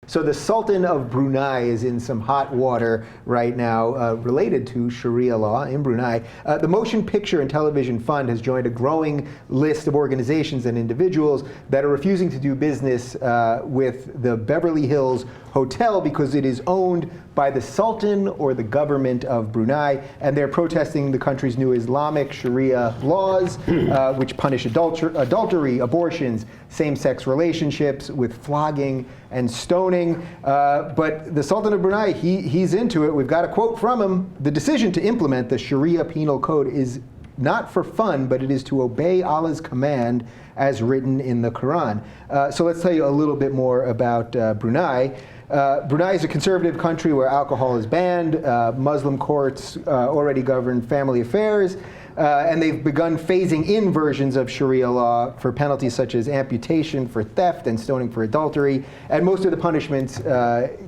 So the Sultan of Brunei is in some hot water right now related to Sharia law in Brunei. The Motion Picture and Television Fund has joined a growing list of organizations and individuals that are refusing to do business with the Beverly Hills Hotel because it is owned by the Sultan or the government of Brunei, and they're protesting the country's new Islamic Sharia laws, which punish adultery, abortions, same-sex relationships with flogging and stoning. But the Sultan of Brunei, he's into it. We've got a quote from him. The decision to implement the Sharia penal code is not for fun, but it is to obey Allah's command as written in the Quran. So let's tell you a little bit more about Brunei. Brunei is a conservative country where alcohol is banned. Muslim courts already govern family affairs. And they've begun phasing in versions of Sharia law for penalties such as amputation for theft and stoning for adultery. And most of the punishments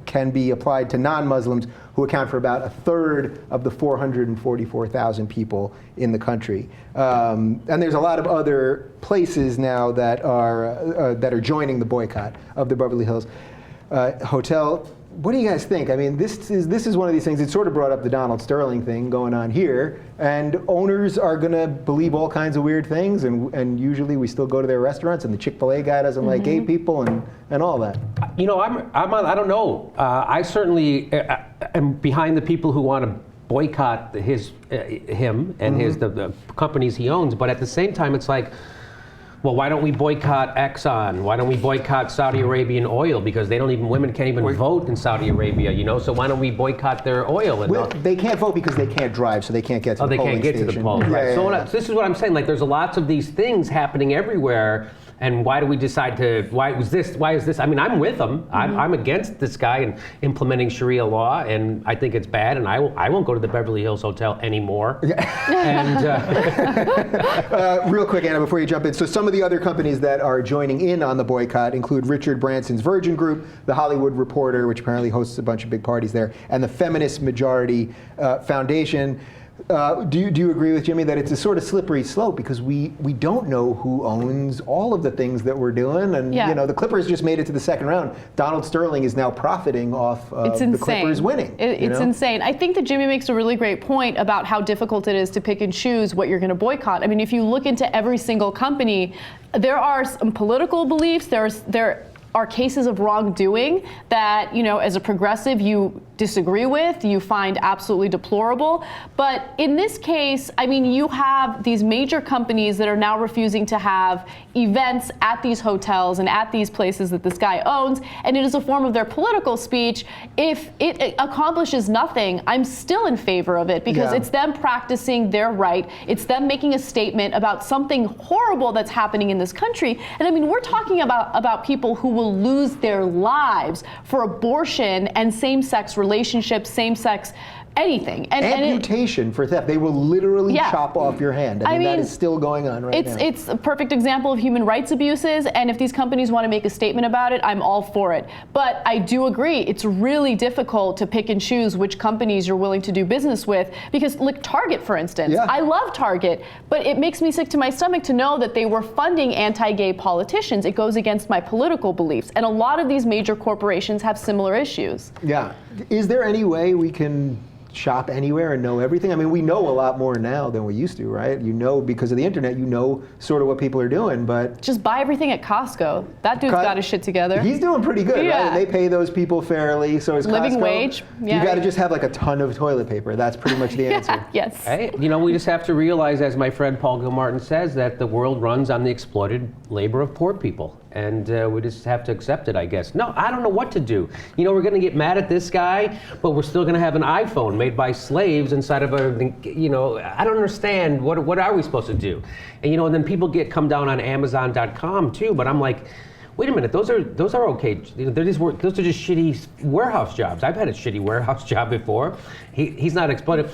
can be applied to non-Muslims, who account for about a third of the 444,000 people in the country. And there's a lot of other places now that are joining the boycott of the Beverly Hills Hotel. What do you guys think? I mean, this is one of these things. It sort of brought up the Donald Sterling thing going on here, and owners are going to believe all kinds of weird things, and usually we still go to their restaurants, and the Chick-fil-A guy doesn't like gay people and all that. You know, I don't know. I certainly am behind the people who want to boycott him and the companies he owns, but at the same time, it's like, well, why don't we boycott Exxon? Why don't we boycott Saudi Arabian oil? Because women can't even vote in Saudi Arabia, you know? So why don't we boycott their oil? Well, they can't vote because they can't drive, so they can't get to the polling station. They can't get to the polls, right? Yeah, So this is what I'm saying. Like, there's lots of these things happening everywhere. And why do we decide why is this? I mean, I'm with them. I'm against this guy and implementing Sharia law, and I think it's bad, and I won't go to the Beverly Hills Hotel anymore. And real quick, Anna, before you jump in, so some of the other companies that are joining in on the boycott include Richard Branson's Virgin Group, the Hollywood Reporter, which apparently hosts a bunch of big parties there, and the Feminist Majority Foundation. Do you agree with Jimmy that it's a sort of slippery slope because we don't know who owns all of the things that we're doing, and you know, the Clippers just made it to the second round. Donald Sterling is now profiting off the Clippers winning. It's insane. I think that Jimmy makes a really great point about how difficult it is to pick and choose what you're going to boycott. I mean, if you look into every single company, there are some political beliefs. There are cases of wrongdoing that, you know, as a progressive you disagree with, you find absolutely deplorable. But in this case, I mean, you have these major companies that are now refusing to have events at these hotels and at these places that this guy owns, and it is a form of their political speech. If it accomplishes nothing, I'm still in favor of it because it's them practicing their right. It's them making a statement about something horrible that's happening in this country. And I mean, we're talking about people who will lose their lives for abortion and same-sex relationships, same-sex anything. Amputation for theft. They will literally chop off your hand. I mean, that is still going on right now. It's a perfect example of human rights abuses, and if these companies want to make a statement about it, I'm all for it. But I do agree, it's really difficult to pick and choose which companies you're willing to do business with, because like Target, for instance. I love Target, but it makes me sick to my stomach to know that they were funding anti-gay politicians. It goes against my political beliefs, and a lot of these major corporations have similar issues. Yeah. Is there any way we can shop anywhere and know everything? I mean, we know a lot more now than we used to, right? You know, because of the internet, you know sort of what people are doing, but... Just buy everything at Costco. That dude's got his shit together. He's doing pretty good, right? And they pay those people fairly, so is Costco. Living wage. Yeah. You got to just have like a ton of toilet paper. That's pretty much the answer. Yes. Hey, you know, we just have to realize, as my friend Paul Gilmartin says, that the world runs on the exploited labor of poor people. And we just have to accept it, I guess. No, I don't know what to do. You know, we're going to get mad at this guy, but we're still going to have an iPhone made by slaves inside of a, you know, I don't understand. What are we supposed to do? And, you know, and then people come down on Amazon.com too, but I'm like, wait a minute, those are okay. Those are just shitty warehouse jobs. I've had a shitty warehouse job before. He's not exploitive.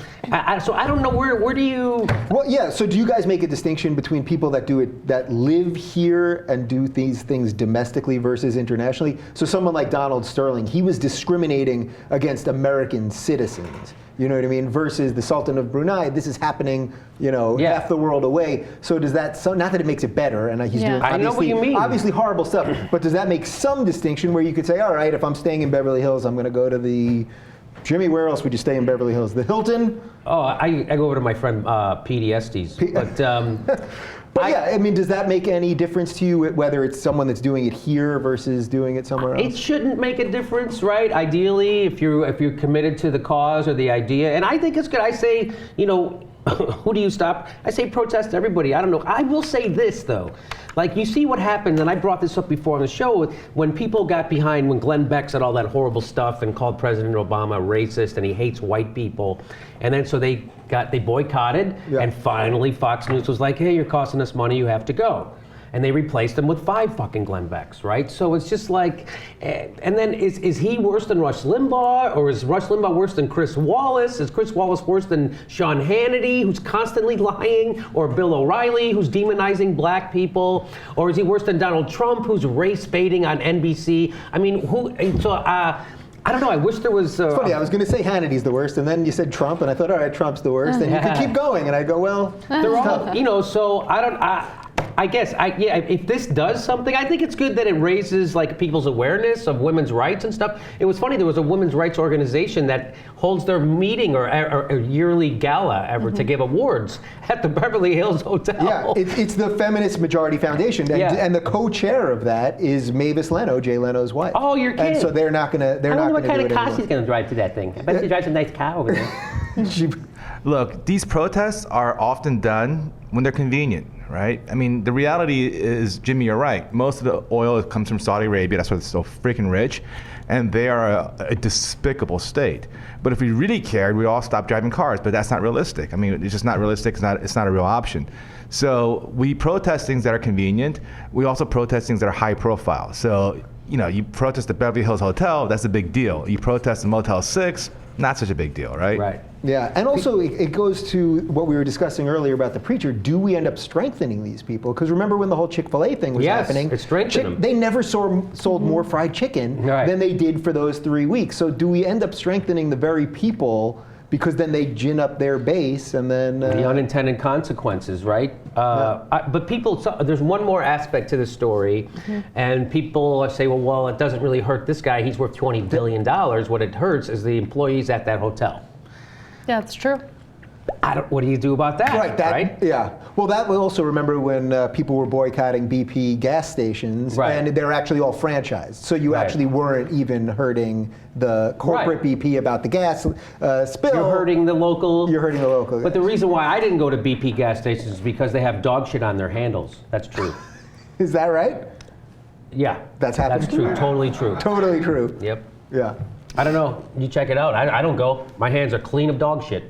So I don't know, where do you... Well, yeah, so do you guys make a distinction between people that live here and do these things domestically versus internationally? So someone like Donald Sterling, he was discriminating against American citizens. you know what I mean, versus the Sultan of Brunei, this is happening, you know, Yeah. half the world away. So does that, so not that it makes it better, and he's Yeah. doing I know what you mean. obviously horrible stuff, but does that make some distinction where you could say, all right, if I'm staying in Beverly Hills, I'm going to go to the, Jimmy, where else would you stay in Beverly Hills? The Hilton? Oh, I go over to my friend Petey Estes, But yeah, I mean, does that make any difference to you whether it's someone that's doing it here versus doing it somewhere else? it shouldn't make a difference, right? Ideally, if you're committed to the cause or the idea, and I think it's good. I say, you know, who do you stop? I say protest everybody. I don't know. I will say this though, like you see what happened, and I brought this up before on the show when people got behind when Glenn Beck said all that horrible stuff and called President Obama racist and he hates white people, and then so they boycotted, and finally Fox News was like, hey, you're costing us money, you have to go. And they replaced him with 5 fucking Glenn Becks, right? So it's just like, and then is he worse than Rush Limbaugh, or is Rush Limbaugh worse than Chris Wallace? Is Chris Wallace worse than Sean Hannity, who's constantly lying, or Bill O'Reilly, who's demonizing black people, or is he worse than Donald Trump, who's race baiting on NBC? I mean, I don't know. I wish there was. It's funny. I was going to say Hannity's the worst, and then you said Trump, and I thought, all right, Trump's the worst, and you could keep going, and I go, well, they're all, you know. So I guess, if this does something, I think it's good that it raises like people's awareness of women's rights and stuff. It was funny, there was a women's rights organization that holds their meeting or a yearly gala ever to give awards at the Beverly Hills Hotel. Yeah, it's the Feminist Majority Foundation, and the co-chair of that is Mavis Leno, Jay Leno's wife. Oh, you're kidding. And so they're not going to. I wonder what kind of car she's going to drive to that thing. I bet she drives a nice car over there. Look, these protests are often done when they're convenient, right? I mean, the reality is, Jimmy, you're right. Most of the oil comes from Saudi Arabia. That's why it's so freaking rich. And they are a despicable state. But if we really cared, we all stop driving cars. But that's not realistic. I mean, it's just not realistic. It's not a real option. So we protest things that are convenient. We also protest things that are high profile. So, you know, you protest the Beverly Hills Hotel, that's a big deal. You protest the Motel 6, not such a big deal, right? Right. Yeah, and also it goes to what we were discussing earlier about the preacher. Do we end up strengthening these people? Because remember when the whole Chick-fil-A thing was happening? It strengthened them. They never sold more fried chicken than they did for those 3 weeks. So do we end up strengthening the very people because then they gin up their base and then... the unintended consequences, right? But people, there's one more aspect to the story, and people say, well, it doesn't really hurt this guy. He's worth $20 billion. What it hurts is the employees at that hotel. Yeah, that's true. What do you do about that? Right. Yeah. Well, that will also remember when people were boycotting BP gas stations, and they're actually all franchised. So you actually weren't even hurting the corporate BP about the gas spill. You're hurting the local. You're hurting the local. But the reason why I didn't go to BP gas stations is because they have dog shit on their handles. That's true. Is that right? Yeah. That's happened. That's true. Totally true. Totally true. Yep. Yeah. I don't know. You check it out. I don't go. My hands are clean of dog shit.